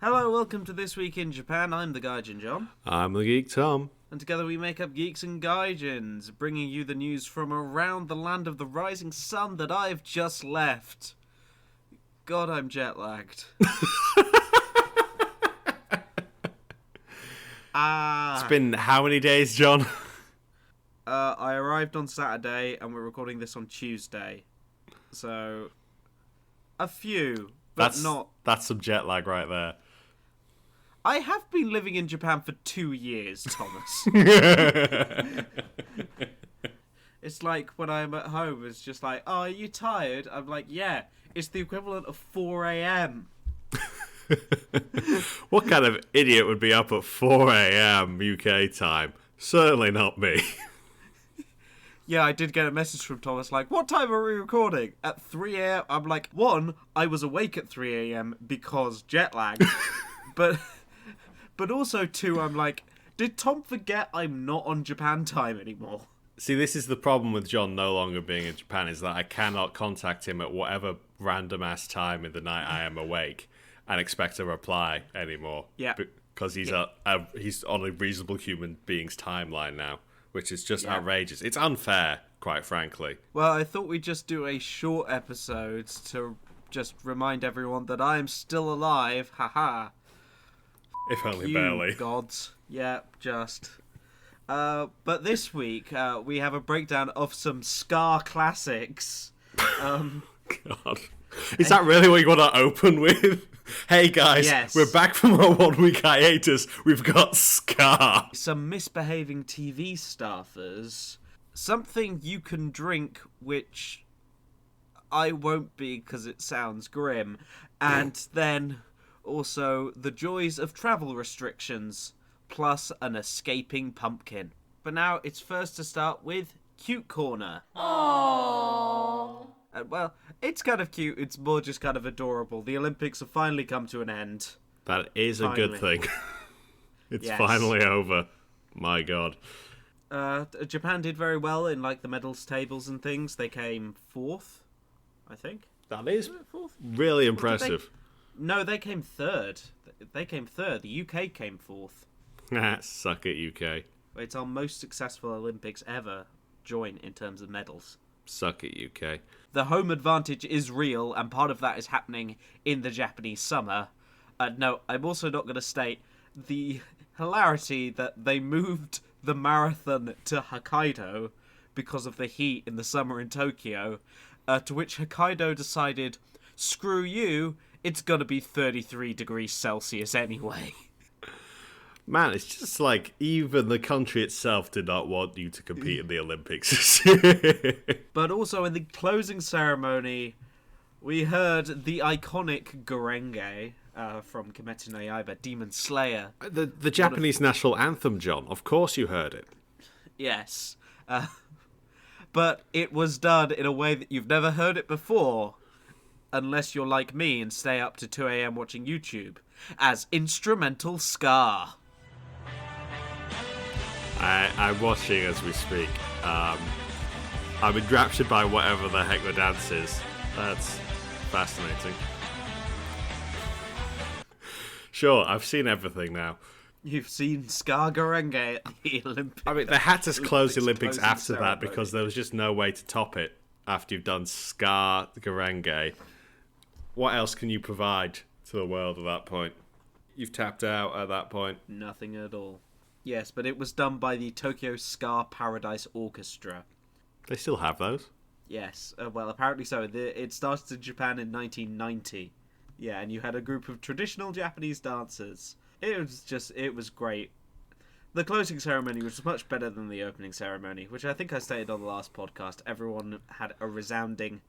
Hello, welcome to This Week in Japan. I'm the Gaijin John. I'm the Geek Tom. And together we make up Geeks and Gaijins, bringing you the news from around the land of the rising sun that I've just left. God, I'm jet-lagged. It's been how many days, John? I arrived on Saturday and we're recording this on Tuesday. So, a few, but not... That's some jet lag right there. I have been living in Japan for 2 years, Thomas. It's like when I'm at home, it's just like, oh, are you tired? I'm like, yeah, it's the equivalent of 4 a.m. What kind of idiot would be up at 4 a.m. UK time? Certainly not me. Yeah, I did get a message from Thomas like, what time are we recording? At 3 a.m. I'm like, one, I was awake at 3 a.m. because jet lag. But also, two, I'm like, did Tom forget I'm not on Japan time anymore? See, this is the problem with John no longer being in Japan, is that I cannot contact him at whatever random-ass time in the night I am awake and expect a reply anymore. Yeah. Because he's he's on a reasonable human being's timeline now, which is just outrageous. It's unfair, quite frankly. Well, I thought we'd just do a short episode to just remind everyone that I am still alive. Haha. If only You barely. gods. Yeah, just. But this week, we have a breakdown of some ska classics. God. Is that really what you want to open with? Hey guys, Yes. We're back from our 1 week hiatus. We've got ska. Some misbehaving TV staffers. Something you can drink, which I won't be because it sounds grim. And then also the joys of travel restrictions, plus an escaping pumpkin. But now it's first to start with Cute Corner. Aww. Well, it's kind of cute, it's more just kind of adorable. The Olympics have finally come to an end. That is a good thing. It's Yes. finally over. My God. Japan did very well in like the medals tables and things. They came fourth, I think. That is Fourth? really impressive. No, they came third. They came third. The UK came fourth. Suck it, UK. It's our most successful Olympics ever joint in terms of medals. Suck it, UK. The home advantage is real, and part of that is happening in the Japanese summer. No, I'm also not going to state the hilarity that they moved the marathon to Hokkaido because of the heat in the summer in Tokyo, to which Hokkaido decided, screw you, it's going to be 33 degrees Celsius anyway. Man, it's just like even the country itself did not want you to compete in the Olympics. But also in the closing ceremony, we heard the iconic Gurenge from Kimetsu no Yaiba, Demon Slayer. The Japanese national anthem, John. Of course you heard it. Yes. But it was done in a way that you've never heard it before, unless you're like me and stay up to 2 a.m. watching YouTube, as instrumental ska. I'm watching as we speak. I'm enraptured by whatever the heck the dance is. That's fascinating. Sure, I've seen everything now. You've seen ska Gurenge at the Olympics. I mean, they had to close the Olympics closing after that ceremony. because there was just no way to top it after you've done ska Gurenge. What else can you provide to the world at that point? You've tapped out at that point. Nothing at all. Yes, but it was done by the Tokyo Ska Paradise Orchestra. They still have those. Yes, well, apparently so. It started in Japan in 1990. Yeah, and you had a group of traditional Japanese dancers. It was great. The closing ceremony was much better than the opening ceremony, which I think I stated on the last podcast. Everyone had a resounding...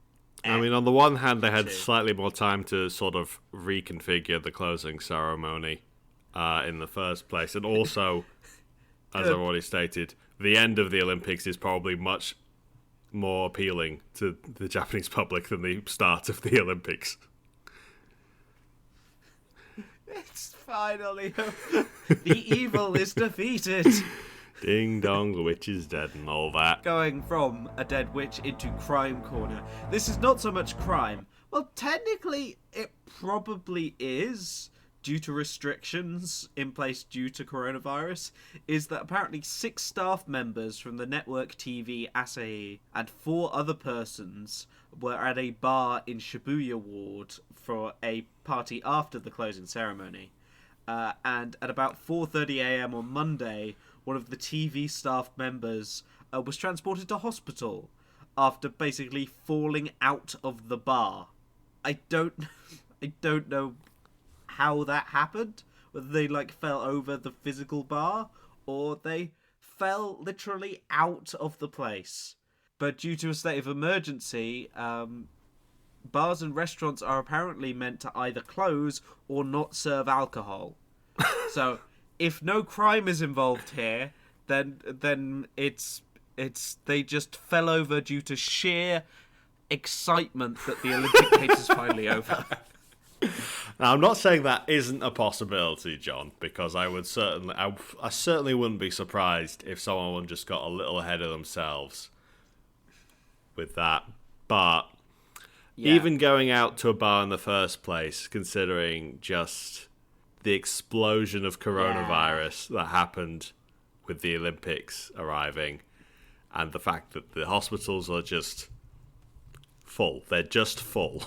I mean, on the one hand, they had slightly more time to sort of reconfigure the closing ceremony in the first place. And also, as I've already stated, the end of the Olympics is probably much more appealing to the Japanese public than the start of the Olympics. It's finally... the evil is defeated! Ding dong, the witch is dead and all that. Going from a dead witch into crime corner. This is not so much crime. Well, technically, it probably is, due to restrictions in place due to coronavirus, is that apparently 6 staff members from the network TV Asahi and 4 other persons were at a bar in Shibuya Ward for a party after the closing ceremony. And at about 4:30 a.m. on Monday, one of the TV staff members was transported to hospital after basically falling out of the bar. I don't know how that happened. Whether they fell over the physical bar or they fell literally out of the place. But due to a state of emergency, bars and restaurants are apparently meant to either close or not serve alcohol. So if no crime is involved here, then it's they just fell over due to sheer excitement that the Olympic Games is finally over. Now, I'm not saying that isn't a possibility, John, because I certainly wouldn't be surprised if someone just got a little ahead of themselves with that. But even going out to a bar in the first place, considering just the explosion of coronavirus that happened with the Olympics arriving, and the fact that the hospitals are just full, they're just full,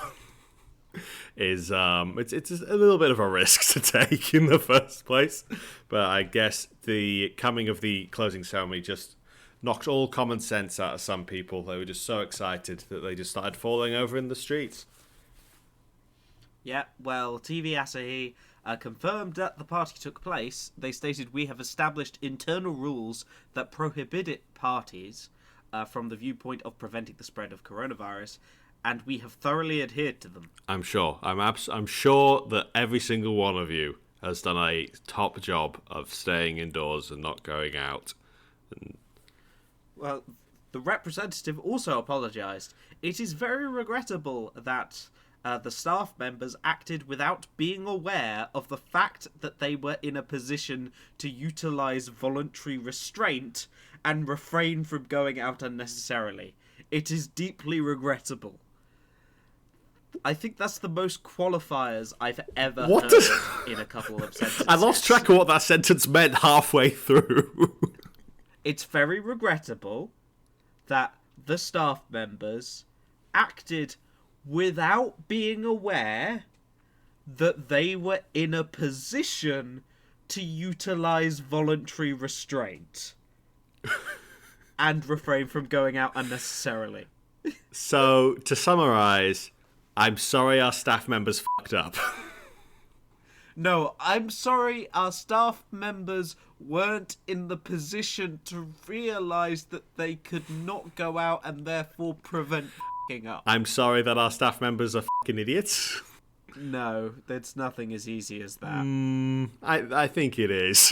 is it's a little bit of a risk to take in the first place. But I guess the coming of the closing ceremony just knocked all common sense out of some people. They were just so excited that they just started falling over in the streets. Yeah, well, TV Asahi confirmed that the party took place. They stated, "We have established internal rules that prohibited parties from the viewpoint of preventing the spread of coronavirus, and we have thoroughly adhered to them." I'm sure. I'm sure that every single one of you has done a top job of staying indoors and not going out. Well, the representative also apologised. "It is very regrettable that the staff members acted without being aware of the fact that they were in a position to utilise voluntary restraint and refrain from going out unnecessarily. It is deeply regrettable." I think that's the most qualifiers I've ever heard in a couple of sentences. I lost track of what that sentence meant halfway through. It's very regrettable that the staff members acted without being aware that they were in a position to utilise voluntary restraint and refrain from going out unnecessarily. So, to summarise, I'm sorry our staff members fucked up. No, I'm sorry our staff members weren't in the position to realise that they could not go out and therefore prevent fucking up. I'm sorry that our staff members are fucking idiots. No, there's nothing as easy as that. I think it is.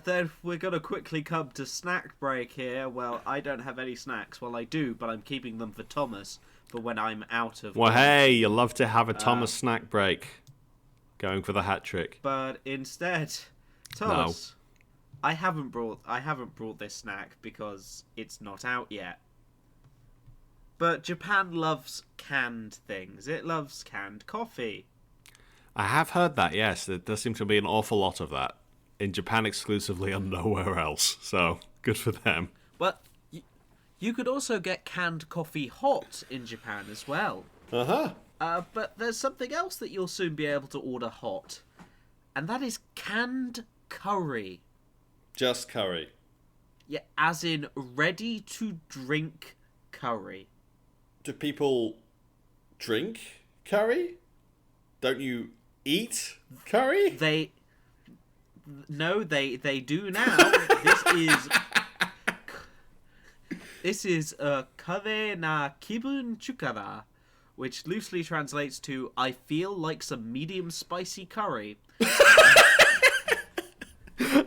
Then we're going to quickly come to snack break here. Well, I don't have any snacks. Well, I do, but I'm keeping them for Thomas for when I'm out of... Well, hey, you love to have a Thomas snack break. Going for the hat trick. But instead, Thomas, I haven't brought this snack because it's not out yet. But Japan loves canned things. It loves canned coffee. I have heard that, yes. There does seem to be an awful lot of that. In Japan exclusively and nowhere else. So, good for them. Well, you could also get canned coffee hot in Japan as well. Uh-huh. But there's something else that you'll soon be able to order hot. And that is canned curry. Just curry. Yeah, as in ready-to-drink curry. Do people drink curry? Don't you eat curry? They do now. This is kare na kibun chukara, which loosely translates to "I feel like some medium spicy curry."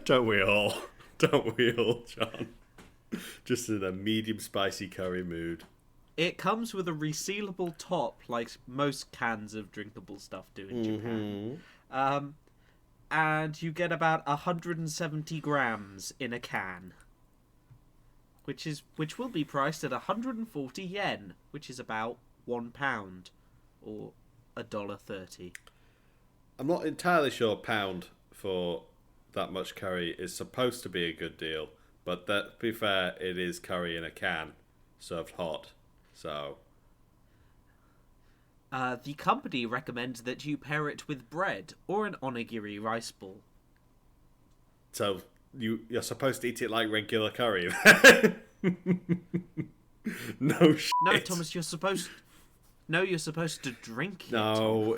Don't we all? Don't we all, John? Just in a medium spicy curry mood. It comes with a resealable top, like most cans of drinkable stuff do in Japan. And you get about 170 grams in a can, which will be priced at 140 yen, which is about £1 or $1.30. I'm not entirely sure pound for that much curry is supposed to be a good deal, but to be fair, it is curry in a can, served hot, so... The company recommends that you pair it with bread or an onigiri rice ball. So you're supposed to eat it like regular curry. No shit. No, Thomas, you're supposed to drink it. No,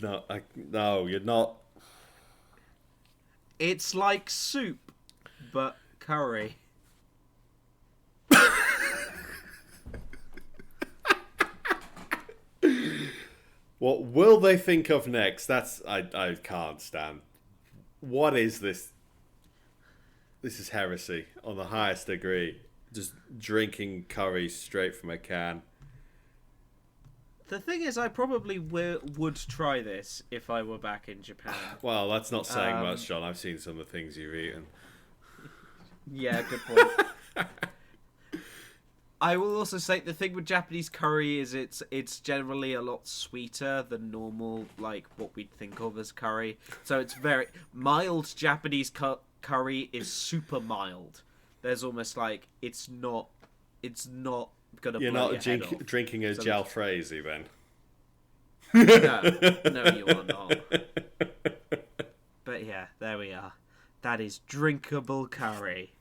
Thomas. no, you're not. It's like soup, but curry. What will they think of next? I can't stand. What is this? This is heresy on the highest degree. Just drinking curry straight from a can. The thing is, I probably would try this if I were back in Japan. Well, that's not saying much, John. I've seen some of the things you've eaten. Yeah, good point. I will also say the thing with Japanese curry is it's generally a lot sweeter than normal, like what we'd think of as curry. So it's very mild. Japanese curry is super mild. There's almost like it's not gonna. You're blow not your head off. drinking a jalfrezi then. No, you are not. But yeah, there we are. That is drinkable curry.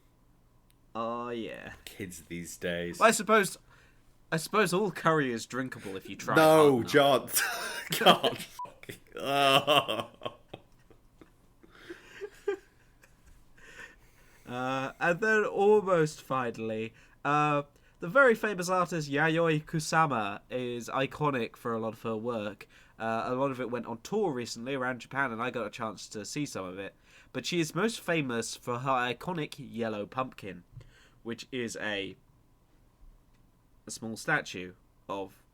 Oh yeah. Kids these days. Well, I suppose all curry is drinkable if you try. No, John. God. Oh. And then almost finally, the very famous artist Yayoi Kusama is iconic for a lot of her work. A lot of it went on tour recently around Japan, and I got a chance to see some of it. But she is most famous for her iconic yellow pumpkin, which is a small statue of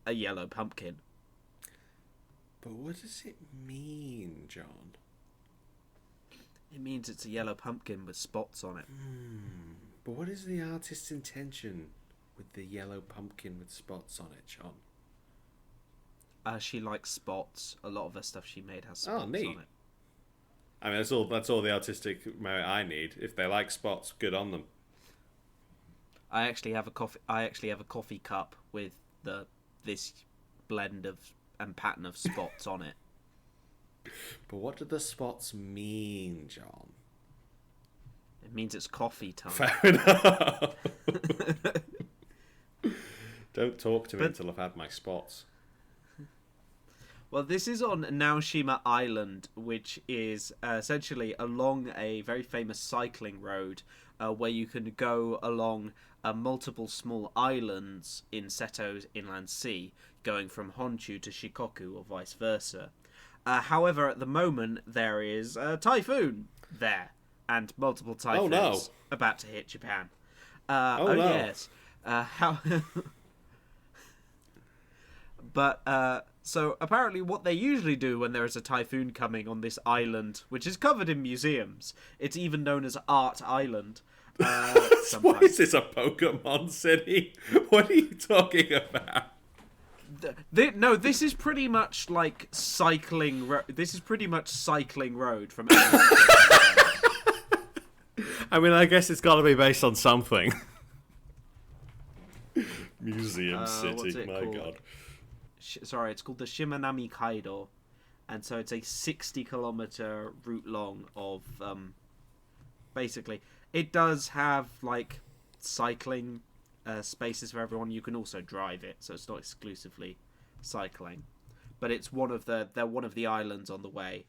a yellow pumpkin. But what does it mean, John? It means it's a yellow pumpkin with spots on it. But what is the artist's intention with the yellow pumpkin with spots on it, John? She likes spots. A lot of her stuff she made has spots neat. on it. I mean, that's all the artistic merit I need. If they like spots, good on them. I actually have a coffee cup with this blend of and pattern of spots on it. But what do the spots mean, John? It means it's coffee time. Fair enough. Don't talk to me until I've had my spots. Well, this is on Naoshima Island, which is essentially along a very famous cycling road where you can go along multiple small islands in Seto's inland sea, going from Honshu to Shikoku or vice versa. However, at the moment, there is a typhoon there, and multiple typhoons about to hit Japan. No. Yes. But so apparently what they usually do when there is a typhoon coming on this island, which is covered in museums, it's even known as Art Island. Why is this a Pokemon city? What are you talking about? No, this is pretty much like cycling. This is pretty much cycling road from. I mean, I guess it's got to be based on something. Museum City, my called? God. Sorry, it's called the Shimanami Kaido, and so it's a 60-kilometer route long of. Basically, it does have like cycling spaces for everyone. You can also drive it, so it's not exclusively cycling. But it's one of the islands on the way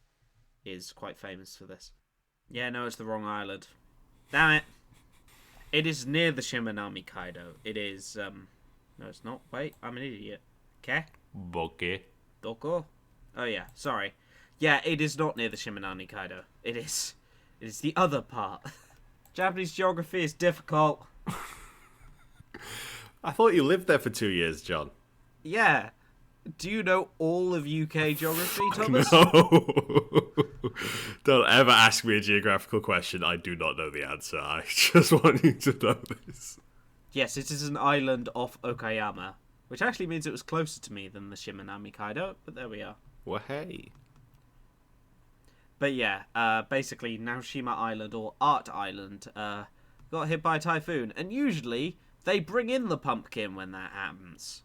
is quite famous for this. Yeah, no, it's the wrong island. Damn it! It is near the Shimanami Kaido. It is no, it's not. Wait, I'm an idiot. Okay. Boke. Doko? Oh yeah, sorry. Yeah, it is not near the Shimanami Kaido. It is the other part. Japanese geography is difficult. I thought you lived there for 2 years, John. Yeah. Do you know all of UK geography, Thomas? No. Don't ever ask me a geographical question. I do not know the answer. I just want you to know this. Yes, it is an island off Okayama. which actually means it was closer to me than the Shimanami Kaido, but there we are. Well, hey. But yeah, basically Naoshima Island, or Art Island, got hit by a typhoon, and usually they bring in the pumpkin when that happens.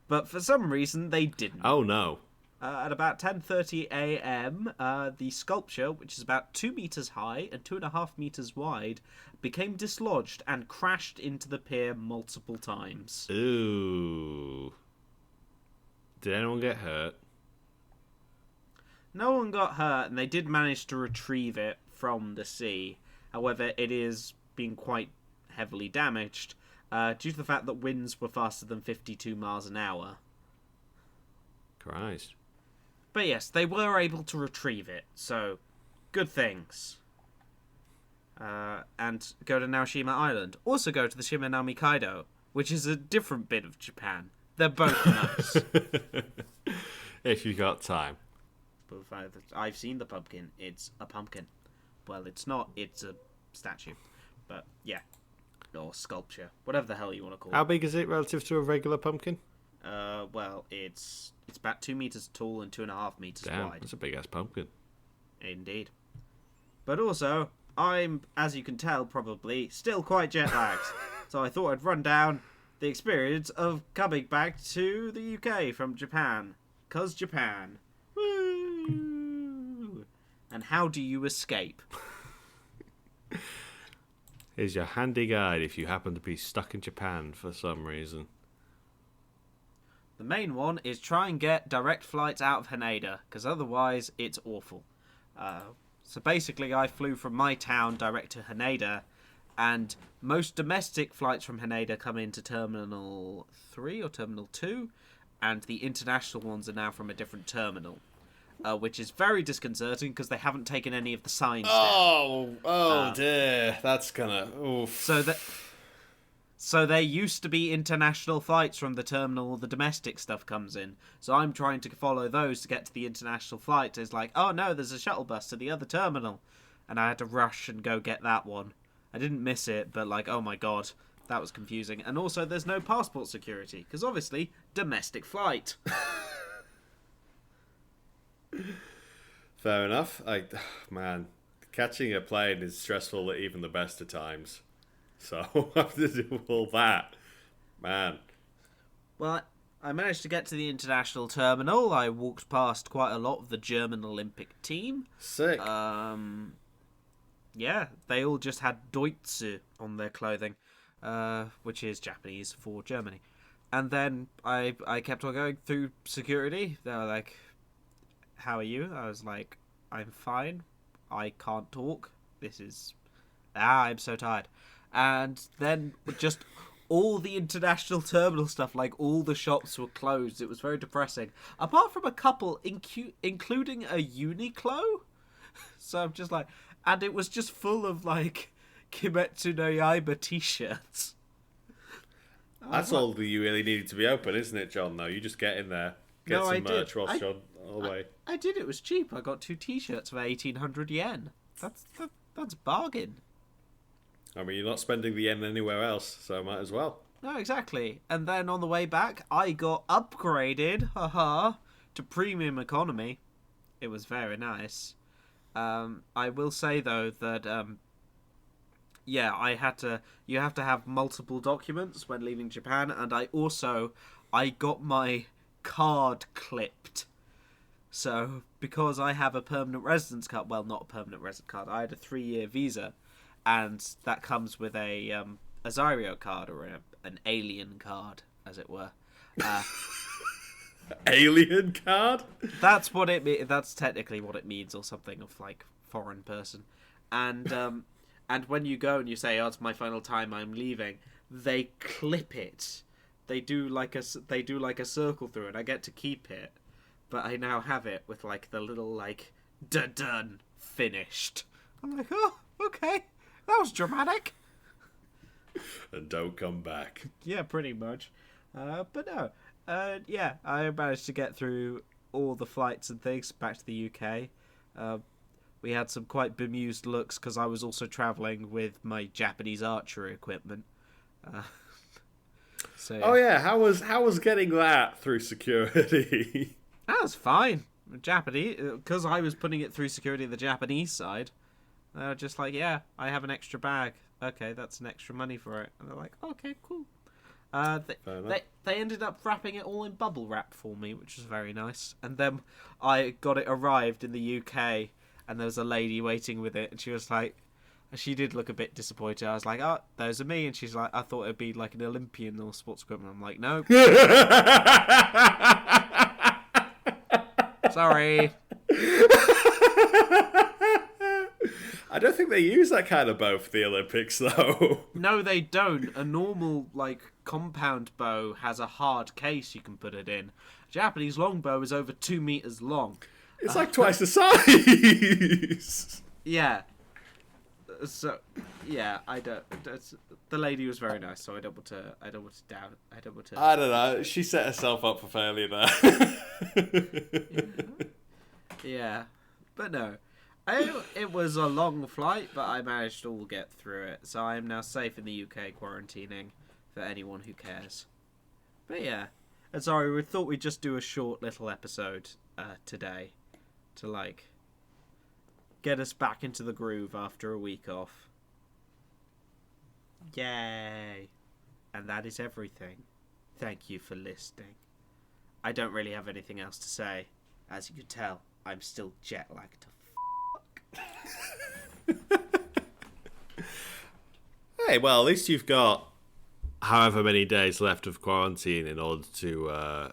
But for some reason, they didn't. Oh, no. At about 10:30 a.m., the sculpture, which is about 2 meters high and 2.5 meters wide, became dislodged and crashed into the pier multiple times. Ooh. Did anyone get hurt? No one got hurt, and they did manage to retrieve it from the sea. However, it is being quite heavily damaged due to the fact that winds were faster than 52 miles an hour. Christ. But yes, they were able to retrieve it, so good things. And go to Naoshima Island. Also go to the Shimanami Kaido, which is a different bit of Japan. They're both nice. If you got time. I've seen the pumpkin. It's a pumpkin. Well, it's not. It's a statue. But yeah, or sculpture, whatever the hell you want to call it. How big is it relative to a regular pumpkin? Well, it's about 2 meters tall and 2.5 meters Damn, wide. that's a big ass pumpkin. Indeed. But also, I'm, as you can tell, probably still quite jet lagged. So I thought I'd run down the experience of coming back to the UK from Japan. 'Cause Japan. Woo! And how do you escape? Here's your handy guide if you happen to be stuck in Japan for some reason. The main one is try and get direct flights out of Haneda, because otherwise it's awful. So basically I flew from my town direct to Haneda, and most domestic flights from Haneda come into Terminal 3 or Terminal 2, and the international ones are now from a different terminal. Which is very disconcerting because they haven't taken any of the signs down. Oh dear. That's gonna... Oof. So there used to be international flights from the terminal the domestic stuff comes in. So I'm trying to follow those to get to the international flight. It's like, oh no, there's a shuttle bus to the other terminal. And I had to rush and go get that one. I didn't miss it, but like, oh my god, that was confusing. And also there's no passport security, because obviously, domestic flight. Fair enough. Man, catching a plane is stressful at even the best of times. So after to do all that, man. Well, I managed to get to the international terminal. I walked past quite a lot of the German Olympic team. Sick. Yeah, they all just had Deutsche on their clothing, which is Japanese for Germany. And then I kept on going through security. They were like, how are you? I was like, I'm fine. I can't talk. I'm so tired. And then just all the international terminal stuff, like all the shops were closed. It was very depressing. Apart from a couple, including a Uniqlo. So I'm just like, and it was just full of like Kimetsu no Yaiba t-shirts. That's all that you really needed to be open, isn't it, John, though? You just get in there, get some merch whilst you're all the way. I did. It was cheap. I got 2 t-shirts for 1,800 yen. That's bargain. I mean, you're not spending the yen anywhere else, so might as well. No, exactly. And then on the way back, I got upgraded, to premium economy. It was very nice. I will say though that you have to have multiple documents when leaving Japan, and I got my card clipped. So because I have a permanent residence card, well, not a permanent resident card, I had a 3-year visa, and that comes with a Zario card, or an alien card, as it were. Alien card? That's what it means. That's technically what it means, or something of like foreign person. And and when you go and you say, "Oh, it's my final time, I'm leaving," they clip it. They do like a circle through it. I get to keep it, but I now have it with like the little like done finished. I'm like, oh, okay, that was dramatic. And don't come back. Yeah, pretty much. But no. Yeah, I managed to get through all the flights and things back to the UK. We had some quite bemused looks because I was also travelling with my Japanese archery equipment. So Oh yeah, how was getting that through security? that was fine. Japanese, because I was putting it through security the Japanese side. They were just like, yeah, I have an extra bag. Okay, that's an extra money for it. And they're like, okay, cool. They ended up wrapping it all in bubble wrap for me, which was very nice. And then I got it arrived in the UK, and there was a lady waiting with it, and she was like, she did look a bit disappointed. I was like, oh, those are me. And she's like, I thought it'd be like an Olympian or sports equipment. I'm like, no. Sorry. I don't think they use that kind of bow for the Olympics, though. No, they don't. A normal, compound bow has a hard case you can put it in. A Japanese longbow is over 2 meters long. It's like twice the size. Yeah. So, yeah, I don't. The lady was very nice, so I don't want to doubt. I don't know. She set herself up for failure there. Yeah, but no. It was a long flight, but I managed to all get through it. So I am now safe in the UK quarantining for anyone who cares. But yeah. And sorry, we thought we'd just do a short little episode today to, get us back into the groove after a week off. Yay. And that is everything. Thank you for listening. I don't really have anything else to say. As you can tell, I'm still jet lagged. Hey, well, at least you've got however many days left of quarantine in order to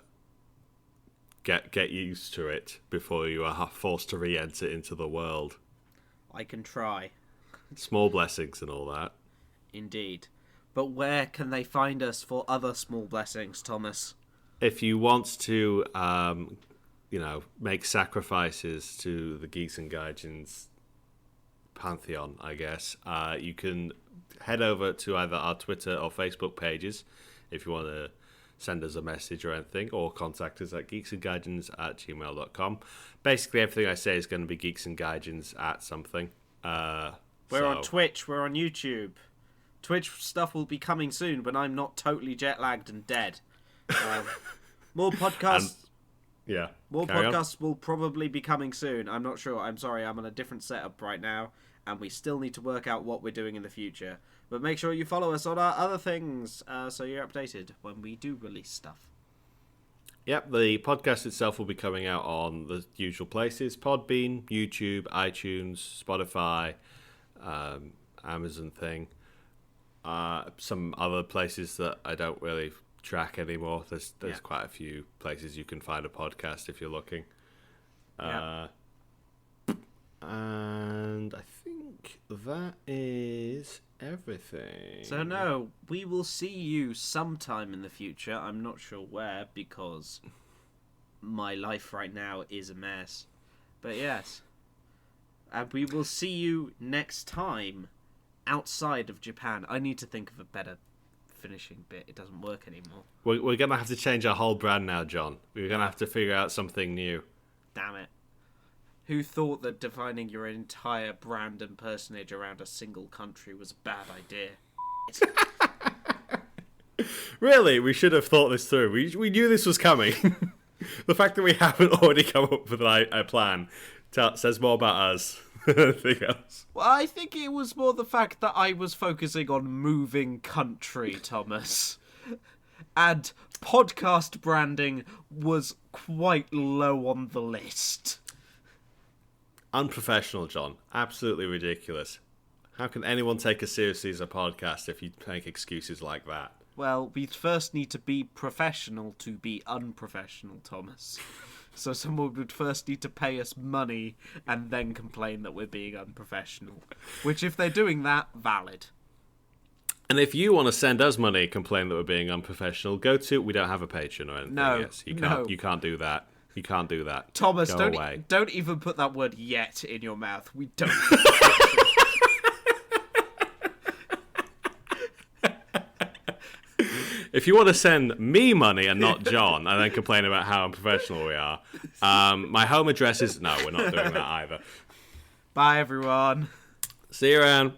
get used to it before you are forced to re-enter into the world. I can try. Small blessings and all that. Indeed. But where can they find us for other small blessings, Thomas? If you want to, make sacrifices to the Geeks and Gaijins pantheon, I guess, you can head over to either our Twitter or Facebook pages if you want to send us a message or anything, or contact us at geeksandgaijins@gmail.com. Basically, everything I say is going to be Geeks and Gaijins at something. We're on Twitch, we're on YouTube. Twitch stuff will be coming soon when I'm not totally jet lagged and dead. More podcasts. More podcasts will probably be coming soon. I'm not sure. I'm sorry. I'm on a different setup right now, and we still need to work out what we're doing in the future. But make sure you follow us on our other things so you're updated when we do release stuff. Yep, the podcast itself will be coming out on the usual places: Podbean, YouTube, iTunes, Spotify, Amazon thing. Some other places that I don't really track anymore. There's quite a few places you can find a podcast if you're looking. And I think that is everything. So no, we will see you sometime in the future. I'm not sure where, because my life right now is a mess. But yes. And we will see you next time outside of Japan. I need to think of a better finishing bit. It doesn't work anymore. We're going to have to change our whole brand now, John. We're going to have to figure out something new. Damn it. Who thought that defining your entire brand and personage around a single country was a bad idea? Really? We should have thought this through. We knew this was coming. The fact that we haven't already come up with a plan says more about us than anything else. Well, I think it was more the fact that I was focusing on moving country, Thomas. And podcast branding was quite low on the list. Unprofessional, John. Absolutely ridiculous. How can anyone take us seriously as a podcast if you make excuses like that? Well, we first need to be professional to be unprofessional, Thomas. So someone would first need to pay us money and then complain that we're being unprofessional. Which, if they're doing that, valid. And if you want to send us money and complain that we're being unprofessional, go to... We don't have a Patreon or anything. No, yes, you can't. You can't do that. You can't do that. Thomas, Go away. Don't even put that word "yet" in your mouth. We don't. If you want to send me money and not John, and then complain about how unprofessional we are, my home address is... No, we're not doing that either. Bye, everyone. See you around.